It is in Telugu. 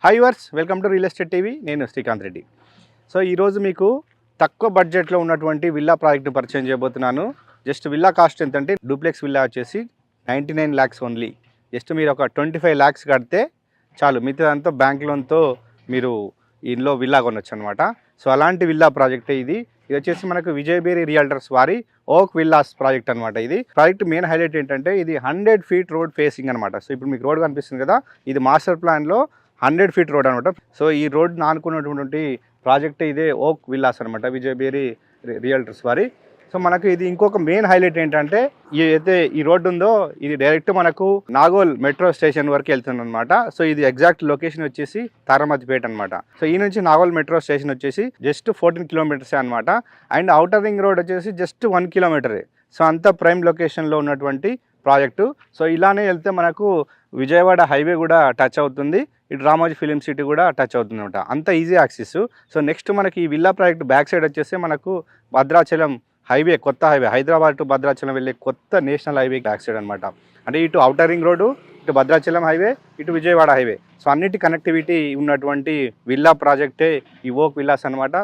Hi viewers, welcome to real estate TV. నేను శ్రీకాంత్ రెడ్డి. సో ఈరోజు మీకు తక్కువ బడ్జెట్లో ఉన్నటువంటి విల్లా ప్రాజెక్టు పరిచయం చేయబోతున్నాను. జస్ట్ విల్లా కాస్ట్ ఎంతంటే డూప్లెక్స్ విల్లా వచ్చేసి 99 lakhs ఓన్లీ. జస్ట్ మీరు ఒక 25 lakhs కడితే చాలు, మిగతాదంతా బ్యాంక్ లోన్తో మీరు ఇంట్లో విల్లా కొనొచ్చు అనమాట. సో అలాంటి విల్లా ప్రాజెక్టే ఇది. ఇది వచ్చేసి మనకు విజయబేరి రియల్టర్స్ వారి ఓక్ విల్లాస్ ప్రాజెక్ట్ అనమాట. ఇది ప్రాజెక్ట్ మెయిన్ హైలైట్ ఏంటంటే ఇది 100 feet రోడ్ ఫేసింగ్ అనమాట. సో ఇప్పుడు మీకు రోడ్ కనిపిస్తుంది కదా, ఇది మాస్టర్ ప్లాన్లో 100 feet రోడ్ అనమాట. సో ఈ రోడ్ ఆనుకున్నటువంటి ప్రాజెక్ట్ ఇదే ఓక్ విల్లాస్ అనమాట, విజయబేరి రియల్టర్స్ వారి. సో మనకు ఇది ఇంకొక మెయిన్ హైలైట్ ఏంటంటే అయితే ఈ రోడ్డు ఉందో ఇది డైరెక్ట్ మనకు నాగోల్ మెట్రో స్టేషన్ వరకు వెళ్తుంది అనమాట. సో ఇది ఎగ్జాక్ట్ లొకేషన్ వచ్చేసి తారామతిపేట అనమాట. సో ఈ నుంచి నాగోల్ మెట్రో స్టేషన్ వచ్చేసి జస్ట్ 14 kilometers అనమాట. అండ్ అవుటర్ రింగ్ రోడ్ వచ్చేసి జస్ట్ 1 kilometer. సో అంత ప్రైమ్ లొకేషన్లో ఉన్నటువంటి ప్రాజెక్టు. సో ఇలానే వెళ్తే మనకు విజయవాడ హైవే కూడా టచ్ అవుతుంది, ఇటు రామోజీ ఫిలిం సిటీ కూడా టచ్ అవుతుంది అనమాట. అంత ఈజీ యాక్సెస్. సో నెక్స్ట్ మనకి ఈ విల్లా ప్రాజెక్ట్ బ్యాక్ సైడ్ వచ్చేసి మనకు భద్రాచలం హైవే, కొత్త హైవే, హైదరాబాద్ టు భద్రాచలం వెళ్ళే కొత్త నేషనల్ హైవే బ్యాక్ సైడ్ అనమాట. అంటే ఇటు అవుటర్ రింగ్ రోడ్డు, ఇటు భద్రాచలం హైవే, ఇటు విజయవాడ హైవే. సో అన్నిటి కనెక్టివిటీ ఉన్నటువంటి విల్లా ప్రాజెక్టే ఈ ఓక్ విల్లాస్ అనమాట.